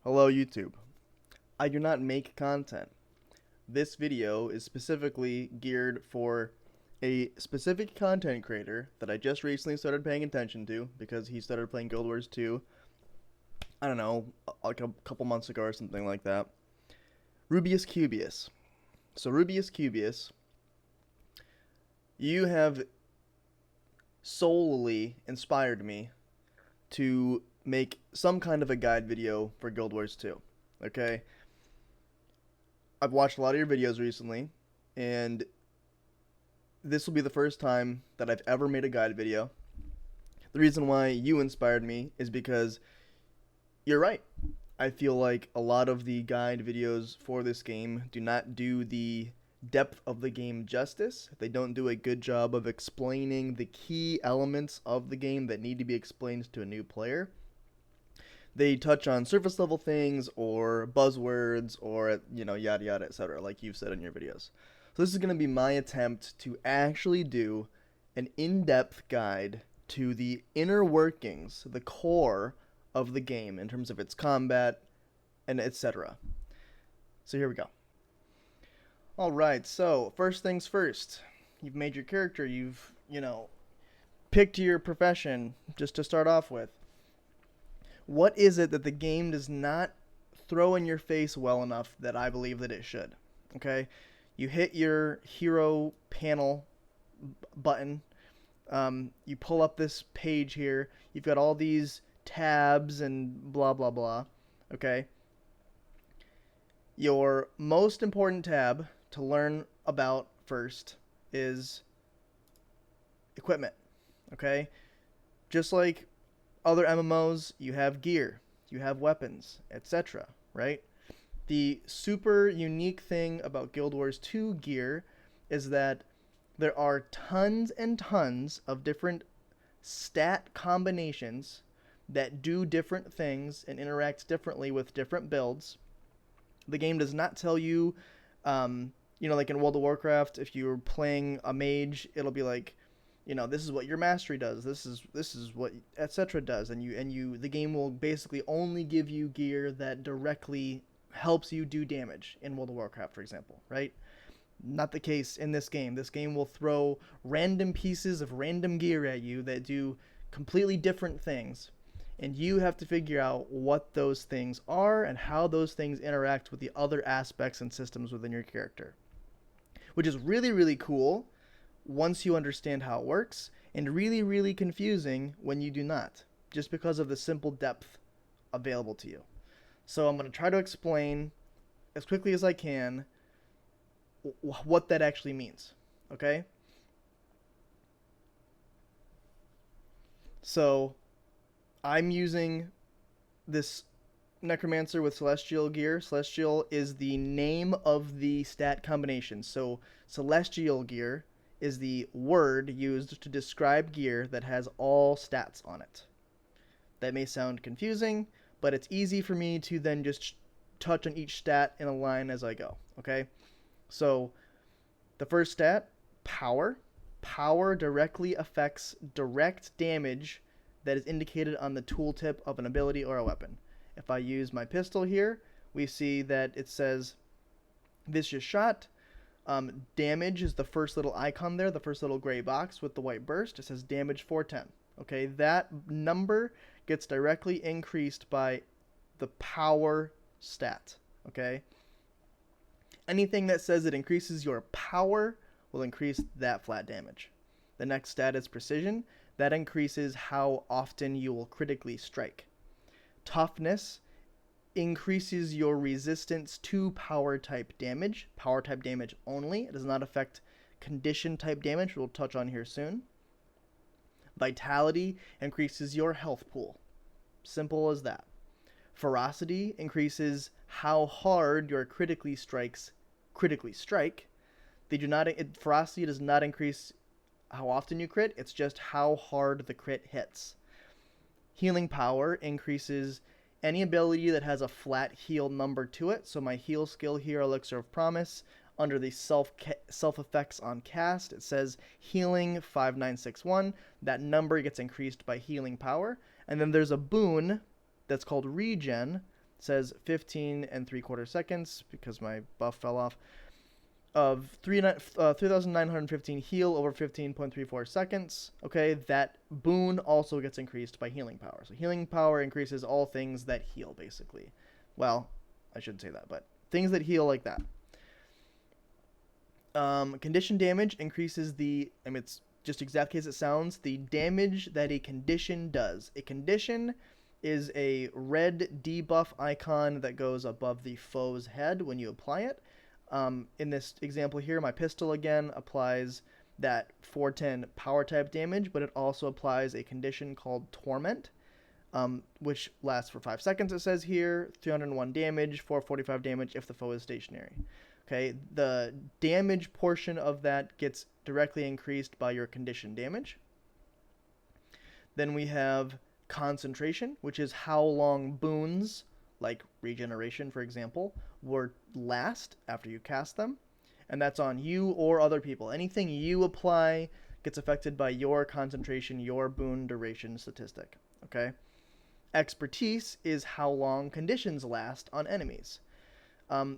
Hello YouTube. I do not make content. This video is specifically geared for a specific content creator that I just recently started paying attention to because he started playing Guild Wars 2, I don't know, like a couple months ago or something like that. Rubius Cubius. So Rubius Cubius, you have solely inspired me to make some kind of a guide video for Guild Wars 2. Okay? I've watched a lot of your videos recently, and this will be the first time that I've ever made a guide video. The reason why you inspired me is because you're right. I feel like a lot of the guide videos for this game do not do the depth of the game justice. They don't do a good job of explaining the key elements of the game that need to be explained to a new player. They touch on surface level things or buzzwords or yada yada etc. like you've said in your videos. So this is going to be my attempt to actually do an in-depth guide to the inner workings, the core of the game in terms of its combat and etc. So here we go. All right, so first things first. You've made your character, you've, picked your profession just to start off with. What is it that the game does not throw in your face well enough that I believe that it should? Okay? You hit your hero panel button. You pull up this page here. You've got all these tabs and blah, blah, blah. Okay? Your most important tab to learn about first is equipment. Okay? Just like other MMOs, you have gear, you have weapons, etc., right? The super unique thing about Guild Wars 2 gear is that there are tons and tons of different stat combinations that do different things and interact differently with different builds. The game does not tell you, like in World of Warcraft, if you're playing a mage, it'll be like, this is what your mastery does. This is what etc. does, and the game will basically only give you gear that directly helps you do damage in World of Warcraft, for example, right? Not the case in this game. This game will throw random pieces of random gear at you that do completely different things, and you have to figure out what those things are and how those things interact with the other aspects and systems within your character, which is really, really cool once you understand how it works, and really, really confusing when you do not, just because of the simple depth available to you. So I'm going to try to explain as quickly as I can what that actually means, okay? So I'm using this Necromancer with Celestial gear. Celestial is the name of the stat combination. So Celestial gear is the word used to describe gear that has all stats on it. That may sound confusing, but it's easy for me to then just touch on each stat in a line as I go, okay? So the first stat, power. Power directly affects direct damage that is indicated on the tooltip of an ability or a weapon. If I use my pistol here, we see that it says vicious shot. Damage is the first little icon there, the first little gray box with the white burst. It says damage 410. Okay, that number gets directly increased by the power stat. Okay, anything that says it increases your power will increase that flat damage. The next stat is precision. That increases how often you will critically strike. Toughness increases your resistance to power type damage. Power type damage only. It does not affect condition type damage, which we'll touch on here soon. Vitality increases your health pool. Simple as that. Ferocity increases how hard your critically strike. Ferocity does not increase how often you crit, it's just how hard the crit hits. Healing power increases any ability that has a flat heal number to it. So my heal skill here, Elixir of Promise, under the self effects on cast, it says healing 5961. That number gets increased by healing power. And then there's a boon that's called regen says 15 and 3/4 seconds because my buff fell off. Of 3,915 heal over 15.34 seconds. Okay, that boon also gets increased by healing power. So healing power increases all things that heal, basically. Well, I shouldn't say that, but things that heal like that. Condition damage increases it's just exactly as it sounds, the damage that a condition does. A condition is a red debuff icon that goes above the foe's head when you apply it. In this example here, my pistol again applies that 410 power type damage, but it also applies a condition called Torment, which lasts for 5 seconds, it says here, 301 damage, 445 damage if the foe is stationary. Okay, the damage portion of that gets directly increased by your condition damage. Then we have Concentration, which is how long boons, like regeneration for example, will last after you cast them. And that's on you or other people. Anything you apply gets affected by your concentration, your boon duration statistic. Okay? Expertise is how long conditions last on enemies.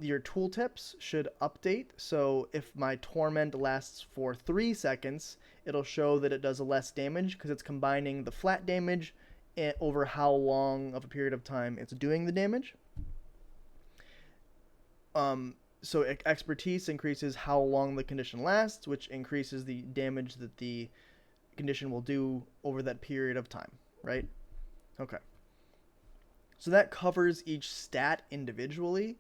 Your tooltips should update. So if my Torment lasts for 3 seconds, it'll show that it does less damage because it's combining the flat damage over how long of a period of time it's doing the damage. So expertise increases how long the condition lasts, which increases the damage that the condition will do over that period of time, right? Okay. So that covers each stat individually.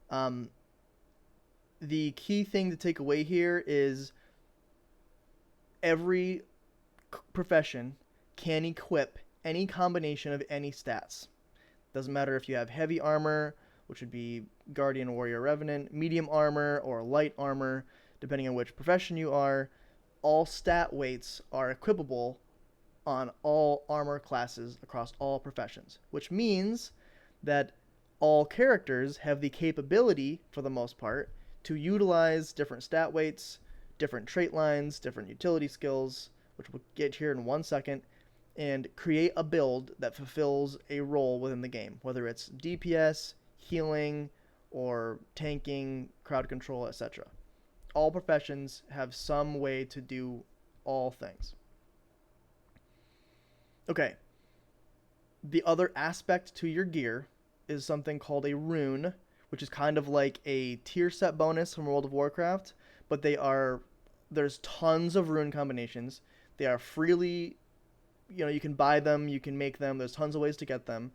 The key thing to take away here is every profession can equip any combination of any stats. Doesn't matter if you have heavy armor, which would be Guardian, Warrior, Revenant, medium armor, or light armor, depending on which profession you are. All stat weights are equipable on all armor classes across all professions, which means that all characters have the capability, for the most part, to utilize different stat weights, different trait lines, different utility skills, which we'll get here in 1 second, and create a build that fulfills a role within the game, whether it's DPS, healing, or tanking, crowd control, etc. All professions have some way to do all things. Okay. The other aspect to your gear is something called a rune, which is kind of like a tier set bonus from World of Warcraft, but there's tons of rune combinations. They are freely, you can buy them, you can make them, there's tons of ways to get them.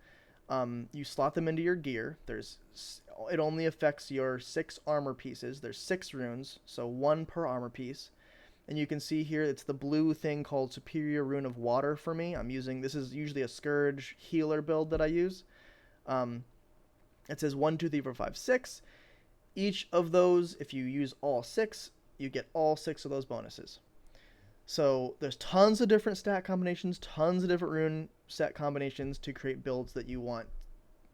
You slot them into your gear. It only affects your 6 armor pieces. There's 6 runes, so 1 per armor piece. And you can see here, it's the blue thing called Superior Rune of Water for me. This is usually a Scourge healer build that I use. It says 1, 2, 3, 4, 5, 6. Each of those, if you use all 6, you get all 6 of those bonuses. So there's tons of different stat combinations, tons of different rune set combinations to create builds that you want.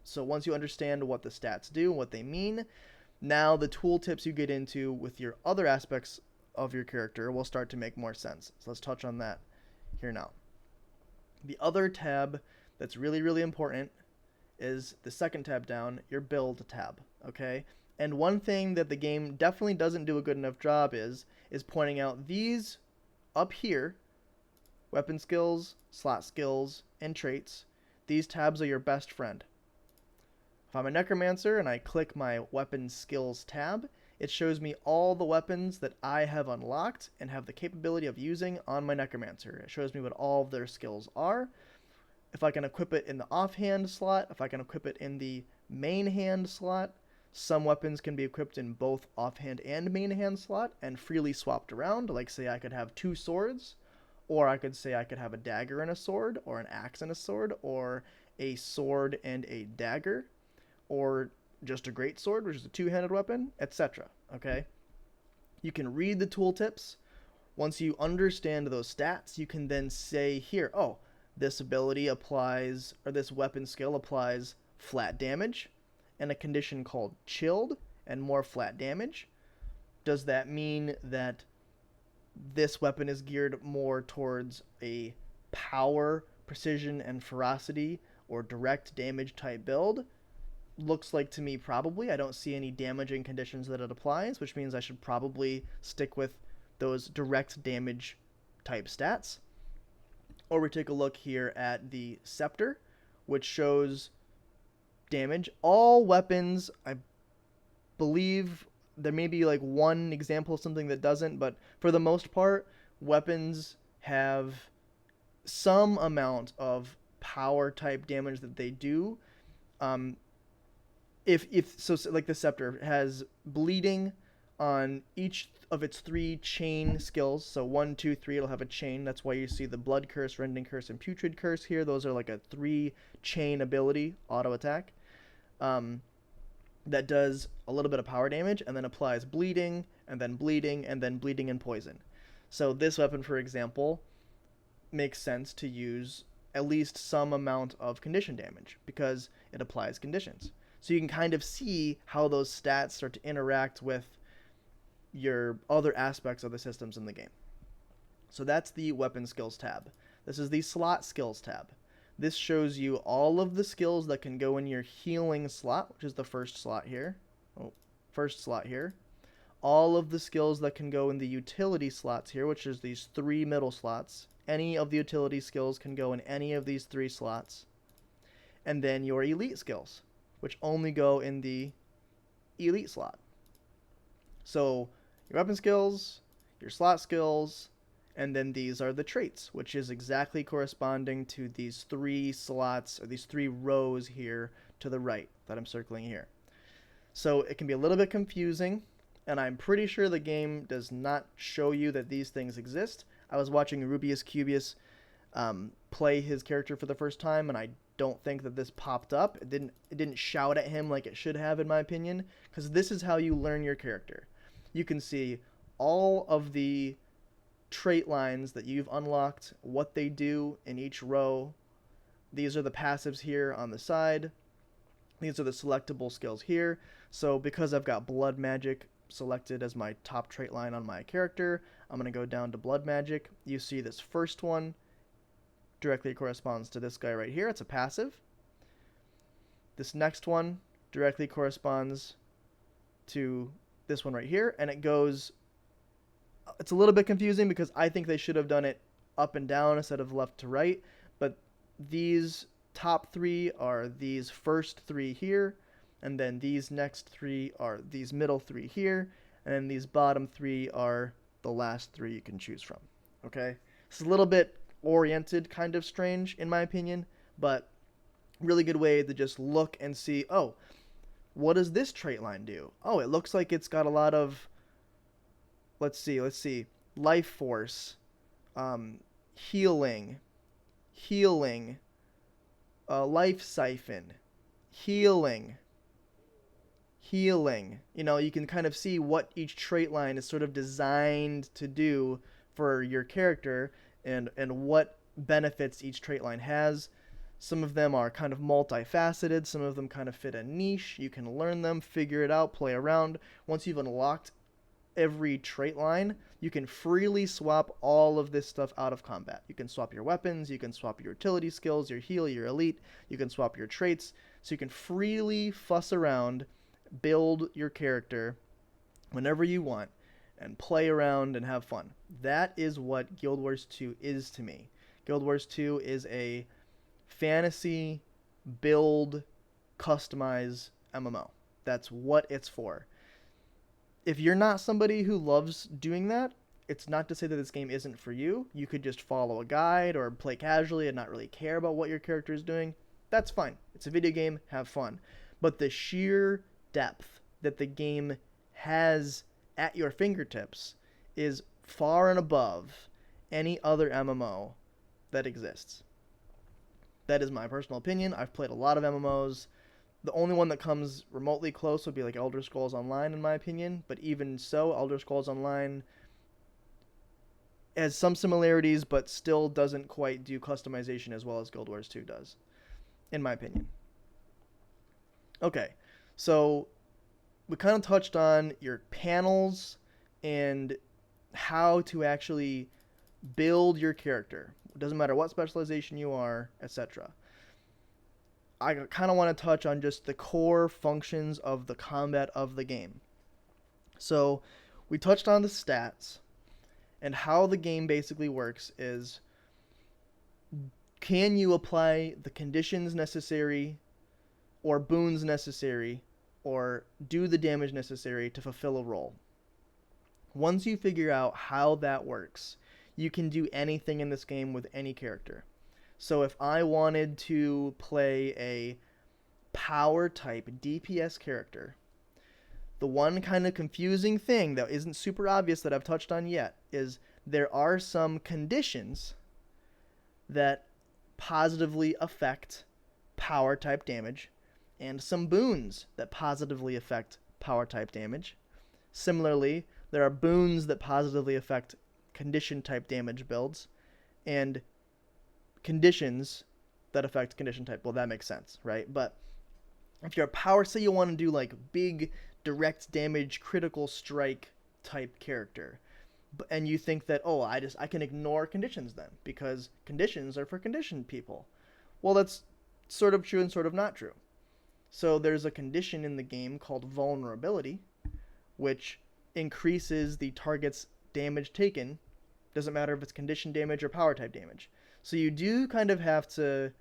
So once you understand what the stats do, what they mean, now the tooltips you get into with your other aspects of your character will start to make more sense. So let's touch on that here now. The other tab that's really, really important is the second tab down, your build tab, okay? And one thing that the game definitely doesn't do a good enough job is pointing out these up here, weapon skills, slot skills, and traits. These tabs are your best friend. If I'm a necromancer and I click my weapon skills tab, it shows me all the weapons that I have unlocked and have the capability of using on my necromancer. It shows me what all of their skills are. If I can equip it in the offhand slot, if I can equip it in the main hand slot. Some weapons can be equipped in both offhand and main hand slot and freely swapped around. Like say I could have 2 swords, or I could say I could have a dagger and a sword, or an axe and a sword, or a sword and a dagger, or just a greatsword, which is a 2-handed weapon, etc. Okay? You can read the tooltips. Once you understand those stats, you can then say here, oh, this ability applies, or this weapon skill applies flat damage, and a condition called chilled, and more flat damage. Does that mean that this weapon is geared more towards a power, precision, and ferocity, or direct damage type build? looks like to me probably. I don't see any damaging conditions that it applies, which means I should probably stick with those direct damage type stats. Or we take a look here at the scepter, which shows damage. All weapons, I believe there may be like one example of something that doesn't, but for the most part, weapons have some amount of power type damage that they do. Um, if so, like the scepter has bleeding on each of its 3 chain skills. So 1, 2, 3, it'll have a chain. That's why you see the blood curse, rending curse, and putrid curse here. Those are like a 3 chain ability auto attack. That does a little bit of power damage and then applies bleeding and then bleeding and then bleeding and poison. So this weapon, for example, makes sense to use at least some amount of condition damage because it applies conditions. So you can kind of see how those stats start to interact with your other aspects of the systems in the game. So that's the weapon skills tab. This is the slot skills tab. This shows you all of the skills that can go in your healing slot, which is the first slot here. First slot here. All of the skills that can go in the utility slots here, which is these 3 middle slots. Any of the utility skills can go in any of these 3 slots. And then your elite skills, which only go in the elite slot. So your weapon skills, your slot skills, and then these are the traits, which is exactly corresponding to these 3 slots, or these 3 rows here to the right that I'm circling here. So it can be a little bit confusing, and I'm pretty sure the game does not show you that these things exist. I was watching Rubius Cubius play his character for the first time, and I don't think that this popped up. It didn't shout at him like it should have, in my opinion, because this is how you learn your character. You can see all of the trait lines that you've unlocked, what they do in each row. These are the passives here on the side. These are the selectable skills here. So because I've got blood magic selected as my top trait line on my character, I'm going to go down to blood magic. You see this first one directly corresponds to this guy right here. It's a passive. This next one directly corresponds to this one right here, and it goes, it's a little bit confusing because I think they should have done it up and down instead of left to right, but these top 3 are these first 3 here, and then these next 3 are these middle 3 here, and then these bottom 3 are the last 3 you can choose from. Okay? It's a little bit oriented, kind of strange in my opinion, but really good way to just look and see, oh, what does this trait line do? Oh, it looks like it's got a lot of, let's see, life force, healing, life siphon, healing. You know, you can kind of see what each trait line is sort of designed to do for your character and what benefits each trait line has. Some of them are kind of multifaceted. Some of them kind of fit a niche. You can learn them, figure it out, play around. Once you've unlocked every trait line, you can freely swap all of this stuff out of combat. You can swap your weapons, you can swap your utility skills, your heal, your elite, you can swap your traits, so you can freely fuss around, build your character whenever you want, and play around and have fun. That is what Guild Wars 2 is to me. Guild Wars 2 is a fantasy build, customize MMO. That's what it's for. If you're not somebody who loves doing that, it's not to say that this game isn't for you. You could just follow a guide or play casually and not really care about what your character is doing. That's fine. It's a video game. Have fun. But the sheer depth that the game has at your fingertips is far and above any other MMO that exists. That is my personal opinion. I've played a lot of MMOs. The only one that comes remotely close would be like Elder Scrolls Online, in my opinion. But even so, Elder Scrolls Online has some similarities, but still doesn't quite do customization as well as Guild Wars 2 does, in my opinion. Okay, so we kind of touched on your panels and how to actually build your character. It doesn't matter what specialization you are, etc. I kind of want to touch on just the core functions of the combat of the game. So, we touched on the stats, and how the game basically works is, can you apply the conditions necessary or boons necessary or do the damage necessary to fulfill a role? Once you figure out how that works, you can do anything in this game with any character. So if I wanted to play a power type DPS character, the one kind of confusing thing that isn't super obvious that I've touched on yet is there are some conditions that positively affect power type damage and some boons that positively affect power type damage. Similarly, there are boons that positively affect condition type damage builds and conditions that affect condition type. Well, that makes sense, right? But if you're a power, say you want to do like big direct damage critical strike type character, and you think that, oh, I can ignore conditions then because conditions are for conditioned people. Well, that's sort of true and sort of not true. So there's a condition in the game called vulnerability, which increases the target's damage taken. Doesn't matter if it's condition damage or power type damage. So you do kind of have to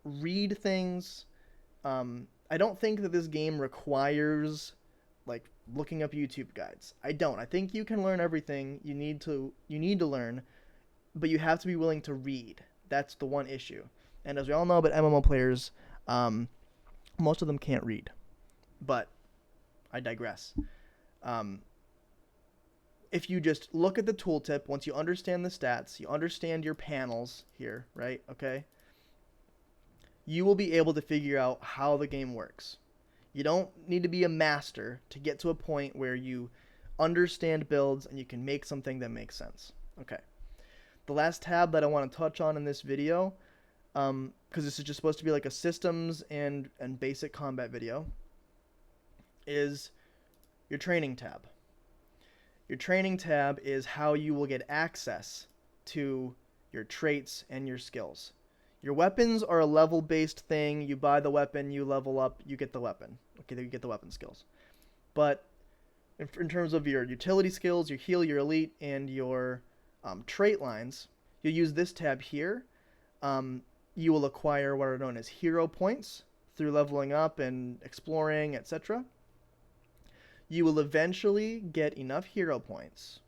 read things. I don't think that this game requires like looking up YouTube guides. I don't. I think you can learn everything you need to learn, but you have to be willing to read. That's the one issue. And as we all know about MMO players, most of them can't read. But I digress. If you just look at the tooltip, once you understand the stats, you understand your panels here, right? Okay. You will be able to figure out how the game works. You don't need to be a master to get to a point where you understand builds and you can make something that makes sense. Okay. The last tab that I want to touch on in this video, because this is just supposed to be like a systems and basic combat video, is your training tab. Your training tab is how you will get access to your traits and your skills. Your weapons are a level-based thing. You buy the weapon, you level up, you get the weapon. Okay, you get the weapon skills. But in terms of your utility skills, your heal, your elite, and your trait lines, you use this tab here. You will acquire what are known as hero points through leveling up and exploring, etc. You will eventually get enough hero points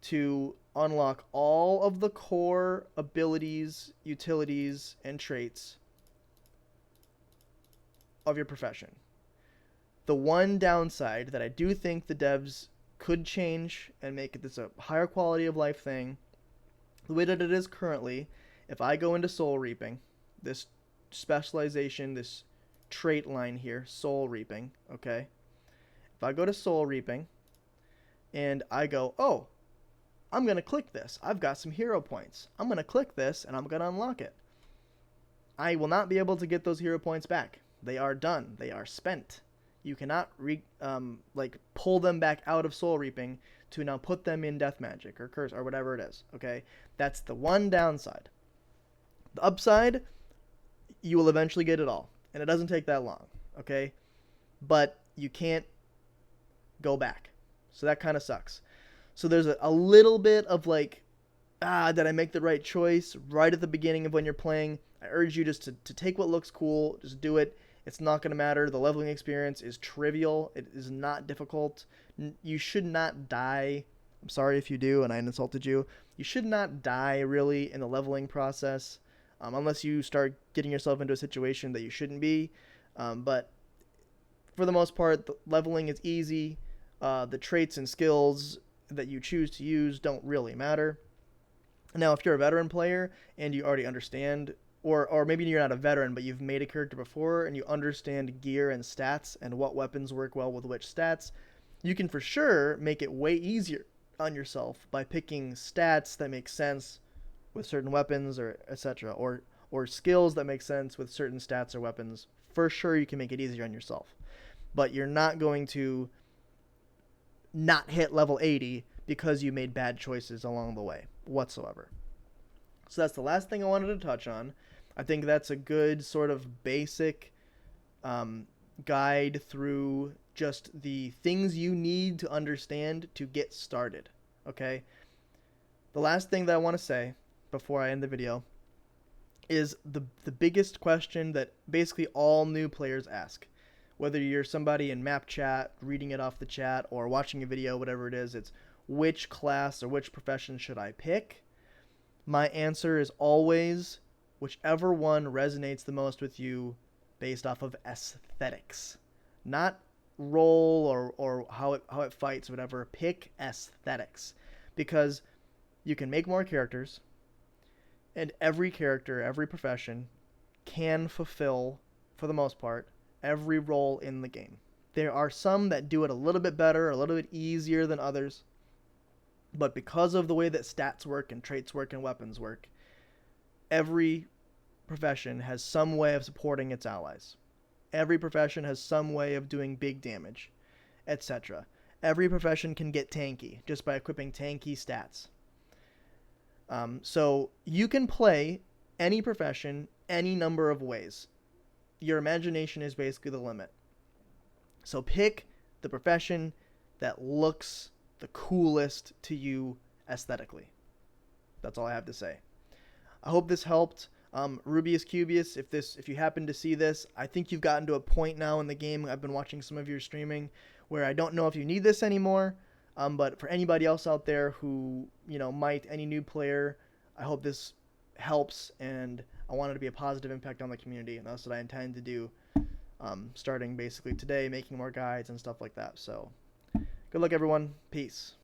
to unlock all of the core abilities, utilities, and traits of your profession. The one downside that I do think the devs could change and make this a higher quality of life thing, the way that it is currently, if I go into soul reaping, this specialization, this trait line here, soul reaping, okay? If I go to soul reaping and I go, oh, I'm going to click this. I've got some hero points. I'm going to click this and I'm going to unlock it. I will not be able to get those hero points back. They are done. They are spent. You cannot pull them back out of soul reaping to now put them in death magic or curse or whatever it is. Okay, that's the one downside. The upside, you will eventually get it all, and it doesn't take that long. Okay, but you can't go back, so that kind of sucks. So there's a little bit of like, did I make the right choice right at the beginning of when you're playing? I urge you just to take what looks cool, just do it. It's not going to matter. The leveling experience is trivial. It is not difficult. You should not die. I'm sorry if you do and I insulted you. You should not die really in the leveling process unless you start getting yourself into a situation that you shouldn't be. But for the most part, the leveling is easy. The traits and skills that you choose to use don't really matter. Now, if you're a veteran player and you already understand, or maybe you're not a veteran, but you've made a character before and you understand gear and stats and what weapons work well with which stats, you can for sure make it way easier on yourself by picking stats that make sense with certain weapons or etc. Or skills that make sense with certain stats or weapons. For sure you can make it easier on yourself. But you're not going to not hit level 80 because you made bad choices along the way whatsoever. So that's the last thing I wanted to touch on. I think that's a good sort of basic um, guide through just the things you need to understand to get started. Okay? The last thing that I want to say before I end the video is the biggest question that basically all new players ask. Whether you're somebody in map chat, reading it off the chat, or watching a video, whatever it is, it's which class or which profession should I pick? My answer is always whichever one resonates the most with you based off of aesthetics. Not role or how it fights or whatever. Pick aesthetics. Because you can make more characters, and every character, every profession can fulfill, for the most part, every role in the game. There are some that do it a little bit better, a little bit easier than others, but because of the way that stats work and traits work and weapons work, every profession has some way of supporting its allies. Every profession has some way of doing big damage, etc. Every profession can get tanky just by equipping tanky stats. So you can play any profession any number of ways. Your imagination is basically the limit. So pick the profession that looks the coolest to you aesthetically. That's all I have to say. I hope this helped. Rubius Cubius, if you happen to see this, I think you've gotten to a point now in the game. I've been watching some of your streaming where I don't know if you need this anymore. But for anybody else out there who might, any new player, I hope this helps, and I want it to be a positive impact on the community, and that's what I intend to do. Starting basically today, making more guides and stuff like that. So, good luck, everyone. Peace.